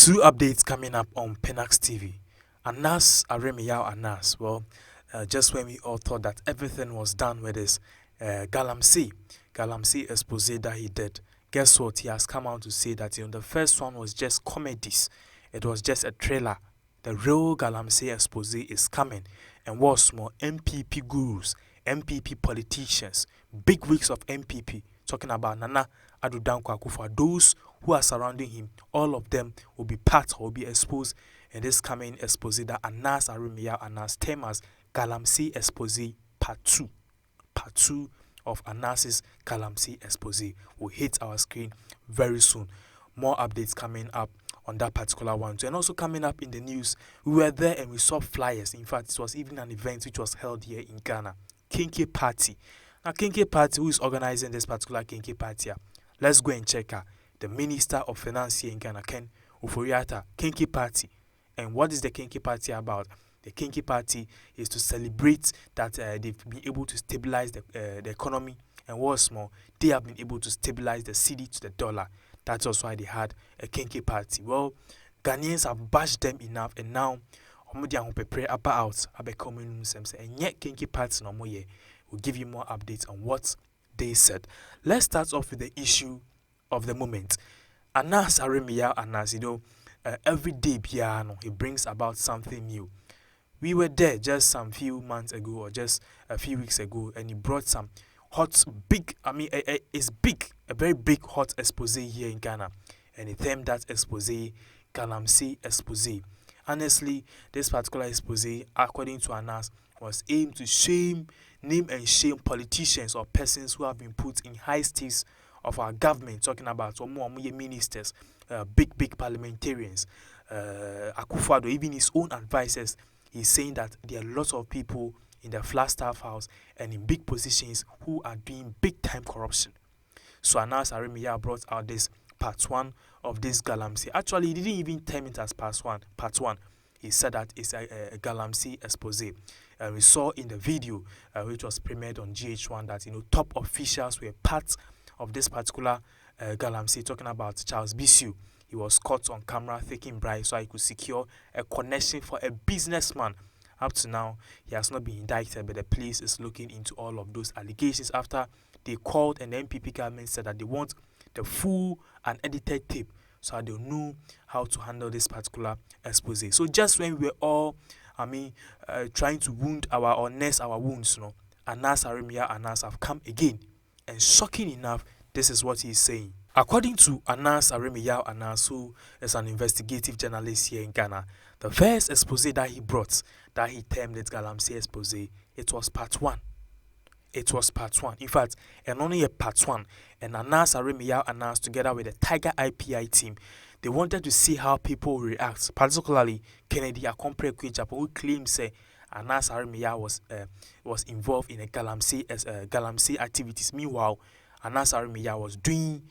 Two updates coming up on Pinax TV. Anas Aremiyao Anas. Well, just when we all thought that everything was done with this Galamsey expose that he did, guess what? He has come out to say that the first one was just comedies. It was just a trailer. The real Galamsey expose is coming, and what's more, NPP gurus, NPP politicians, big wigs of NPP talking about Nana Addo Dankwa Akufo, those who are surrounding him, all of them will be part or will be exposed in this coming expose that Anas Aremiyao Anas term as Galamsey expose part 2. Part 2 of Anas's Galamsey expose will hit our screen very soon. More updates coming up on that particular one too. And also coming up in the news, we were there and we saw flyers. In fact, it was even an event which was held here in Ghana. Kinky Party. Now, Kinky Party, who is organizing this particular Kinky Party? Let's go and check her. The Minister of Finance here in Ghana, Ken Uforiata, Kinky Party. And what is the Kinky Party about? The Kinky Party is to celebrate that they've been able to stabilize the economy. And what's more, they have been able to stabilize the cedi to the dollar. That's also why they had a Kinky Party. Well, Ghanaians have bashed them enough, and now Omudi Ahopepre about Abekomenu Semse. And yet Kinky Party no more. We'll give you more updates on what they said. Let's start off with the issue of the moment. Anas Aremiyao Anas, every day piano, he brings about something new. We were there just some few months ago or just a few weeks ago, and he brought some hot, big, it's big, a very big hot expose here in Ghana. And he termed that expose Galamsey expose. Honestly, this particular expose, according to Anas, was aimed to name and shame politicians or persons who have been put in high stakes of our government, talking about ministers, big parliamentarians, Akufo-Addo, even his own advisors. He's saying that there are lots of people in the Flagstaff House and in big positions who are doing big time corruption. So Anas Aremiyao brought out this part 1 of this Galamsey. Actually, he didn't even term it as part 1. He said that it's a Galamsey expose. We saw in the video, which was premiered on GH1, that top officials were part of this particular Galamsey, talking about Charles Bisu. He was caught on camera taking bribes so he could secure a connection for a businessman. Up to now, he has not been indicted, but the police is looking into all of those allegations after they called and the NPP government said that they want the full and edited tape so they'll know how to handle this particular expose. So just when we were all, trying to wound or nurse our wounds, Anas Aremiyao Anas have come again. And shocking enough, this is what he's saying. According to Anas Aremiyao Anas, who is an investigative journalist here in Ghana, the first expose that he brought, that he termed it Galamsey expose, it was part 1. It was part 1. In fact, and only a part 1. And Anas Aremiyao Anas, together with the Tiger IPI team, they wanted to see how people react, particularly Kennedy Akompre Kwejapo, who claims Anas Aremiyao was involved in a Galamsey activities. Meanwhile, Anas Aremiyao was doing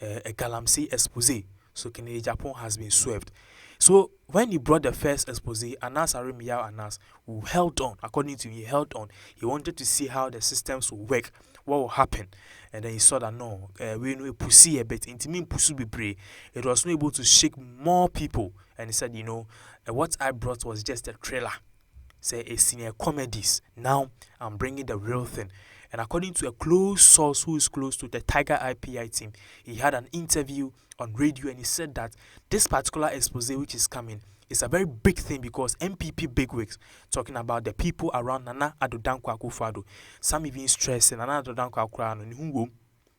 a Galamsey expose. So Kennedy Japan has been swerved. So when he brought the first expose, Anas Aremiyao Anas, who held on, according to him, he held on. He wanted to see how the systems will work, what will happen. And then he saw that no, we know pussy a bit, intimate pussy be brave. It was not able to shake more people. And he said, what I brought was just a trailer. Say a senior comedies. Now I'm bringing the real thing. And according to a close source who is close to the Tiger IPI team, he had an interview on radio and he said that this particular expose which is coming is a very big thing because NPP bigwigs talking about the people around Nana Addo Dankwa Akufo-Addo. Some even stressing Nana Addo Dankwa Akufo-Addo,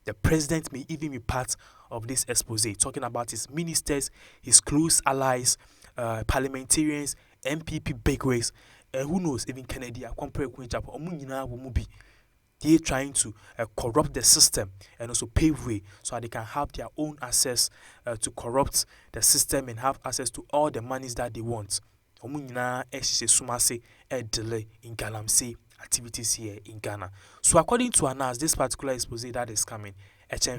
the president may even be part of this expose, talking about his ministers, his close allies, parliamentarians, NPP bigwigs, and who knows, even Kennedy Akompre Kwejapo. They're trying to corrupt the system and also pave way so that they can have their own access to corrupt the system and have access to all the monies that they want. Delay in Galamsey activities here in Ghana. So according to Anas, this particular expose that is coming,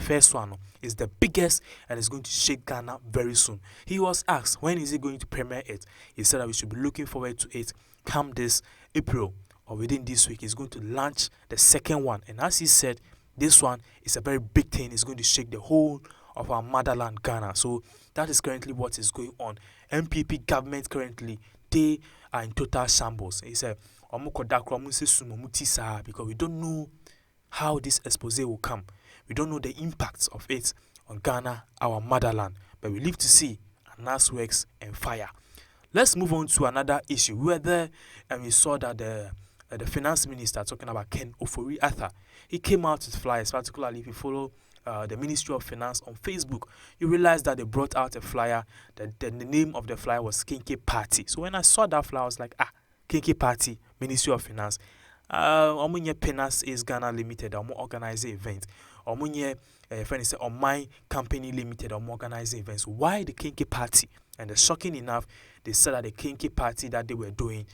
first one is the biggest and is going to shake Ghana very soon. He was asked when is he going to premiere it. He said that we should be looking forward to it come this April. Or within this week, he's going to launch the second one. And as he said, this one is a very big thing. It's going to shake the whole of our motherland Ghana. So that is currently what is going on. NPP government currently, they are in total shambles. He said, because we don't know how this expose will come. We don't know the impacts of it on Ghana, our motherland. But we live to see Anas works and fire. Let's move on to another issue where we saw that the finance minister, talking about Ken Ofori-Atta, he came out with flyers, particularly if you follow the Ministry of Finance on Facebook, you realize that they brought out a flyer. The name of the flyer was Kinky Party. So when I saw that flyer, I was like, Kinky Party, Ministry of Finance. Omunye Pinax is Ghana Limited, organize event. Omunye friend is on my company limited, organize events. Why the Kinky Party? And shocking enough, they said that the Kinky Party that they were doing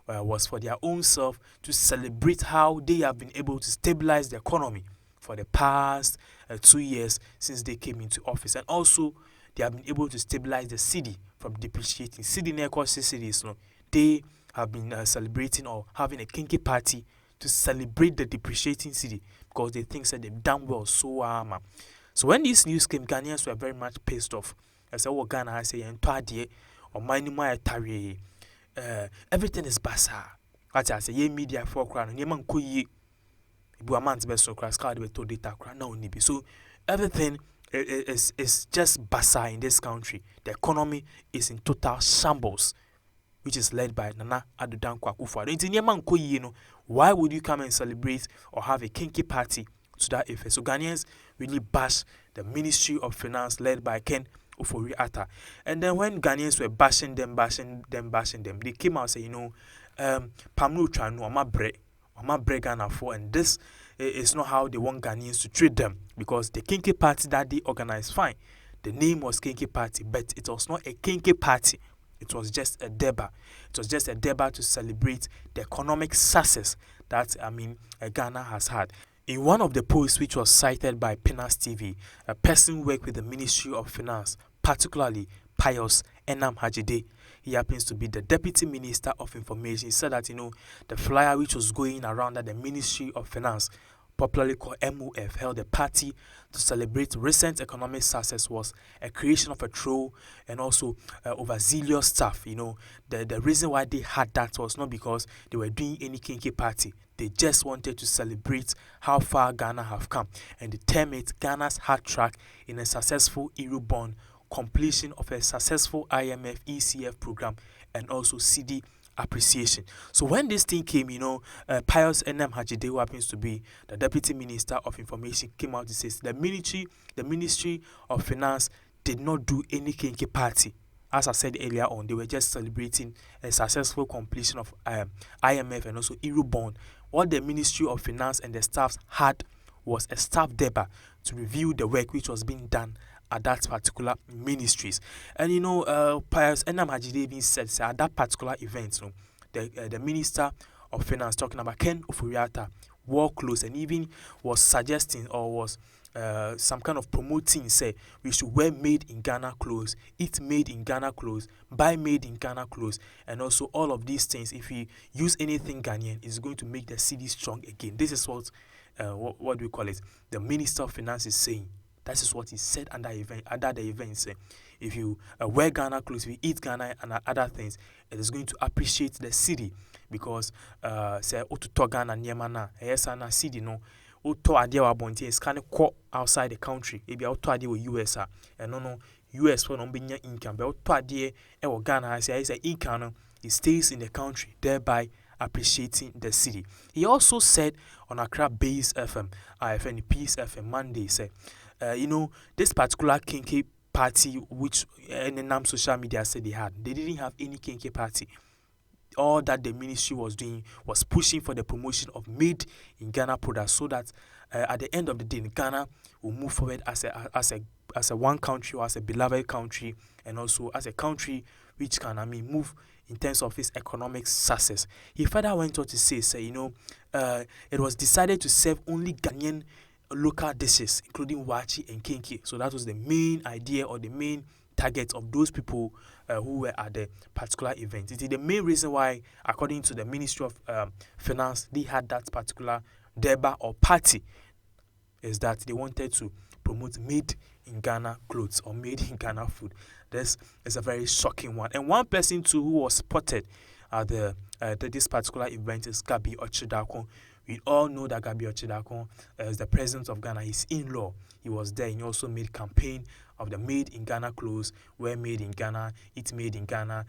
was for their own self, to celebrate how they have been able to stabilize the economy for the past 2 years since they came into office, and also they have been able to stabilize the city from depreciating. City cities, they have been celebrating or having a Kinky Party to celebrate the depreciating city, because they think that they've done well so So when this news came, Ghanaians were very much pissed off. I said, "What Ghana has said, or my everything is basa." What I say, ye media for crown, ye man kuyi, bu a man's best so crass card with to data crown now nibi. So everything is just basa in this country. The economy is in total shambles, which is led by Nana Addo Dankwa Akufo-Addo. Why would you come and celebrate or have a Kinky Party to that effect? So Ghanaians really bash the Ministry of Finance led by Ken Ofori-Atta. And then when Ghanaians were bashing them, they came out and said, Pamlu Tranu, Oma bre Ghana for, and this is not how they want Ghanaians to treat them, because the Kinky Party that they organized, fine. The name was Kinky Party, but it was not a Kinky Party. It was just a deba. It was just a deba to celebrate the economic success that Ghana has had. In one of the posts which was cited by Pinax TV, a person worked with the Ministry of Finance, particularly Pius Enam Hajide. He happens to be the Deputy Minister of Information. He said that, the flyer which was going around that the Ministry of Finance, popularly called MOF, held a party to celebrate recent economic success, was a creation of a troll and also overzealous staff. The reason why they had that was not because they were doing any Kinky Party. They just wanted to celebrate how far Ghana have come, and they term it Ghana's hard track in a successful Eurobond, completion of a successful IMF ECF program, and also CD appreciation. So when this thing came, Pius Enam Hajide, who happens to be the Deputy Minister of Information, came out to say the Ministry of Finance did not do any Kinky Party. As I said earlier on, they were just celebrating a successful completion of IMF and also Eurobond. What the Ministry of Finance and the staffs had was a staff deba to review the work which was being done at that particular ministries. And Pius Enam Hajide even said at that particular event, the Minister of Finance, talking about Ken Ofori-Atta, wore clothes and even was suggesting or was some kind of promoting, say we should wear made in Ghana clothes, eat made in Ghana clothes, buy made in Ghana clothes, and also all of these things. If we use anything Ghanaian, it's going to make the city strong again. This is what do we call it? The Minister of Finance is saying. That is what he said under the event. If you wear Ghana clothes, if you eat Ghana and other things, it is going to appreciate the city, because say otuto Ghana niemana na city no uto ade wa bonti is kind of outside the country. Maybe uto ade with US and no US for no binya income, but uto ade e Ghana say income it stays in the country, thereby appreciating the city. He also said on Accra Base FM, IFN Peace FM Monday, said, this particular Kinky Party, which NNAM social media said they didn't have any Kinky Party. All that the ministry was doing was pushing for the promotion of made in Ghana products, so that at the end of the day, Ghana will move forward as a one country, or as a beloved country, and also as a country which can move in terms of its economic success. He further went on to say, it was decided to serve only Ghanaian local dishes, including wachi and kinky. So that was the main idea or the main target of those people who were at the particular event. It is the main reason why, according to the Ministry of Finance, they had that particular deba or party, is that they wanted to promote made in Ghana clothes or made in Ghana food. This is a very shocking one. And one person too who was spotted at this particular event is Gabi Ochidakon. We all know that Gabi Ochidakon is the president of Ghana. His in-law, he was there. He also made campaign of the made in Ghana clothes, wear made in Ghana, eat made in Ghana,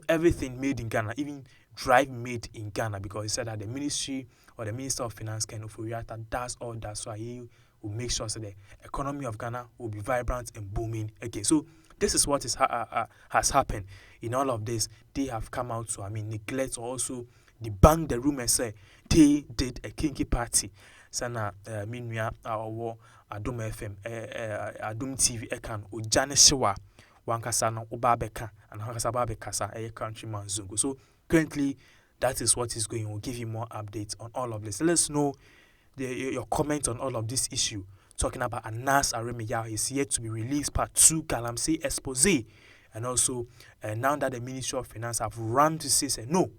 everything made in Ghana, even drive made in Ghana, because he said that the ministry or the Minister of Finance, Ken Ofori-Atta, does all that, so he will make sure that the economy of Ghana will be vibrant and booming again. So this is what has happened in all of this. They have come out to, neglect or also debunk the rumor, say they did a kinky party. Sana minua awo Adum FM Adum TV ekan ojane shewa wankasa no obabeka and wankasa babekasa countryman Zungu. So currently that is what is going on. We'll give you more updates on all of this. Let us know your comment on all of this issue. Talking about Anas Aremeyao is yet to be released, part 2 Galamsey expose. And also now that the Ministry of Finance have run to say no,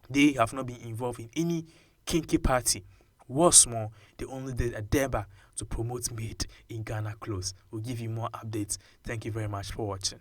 they have not been involved in any kinky party. What's more, they only did a deba to promote made in Ghana clothes. We'll give you more updates. Thank you very much for watching.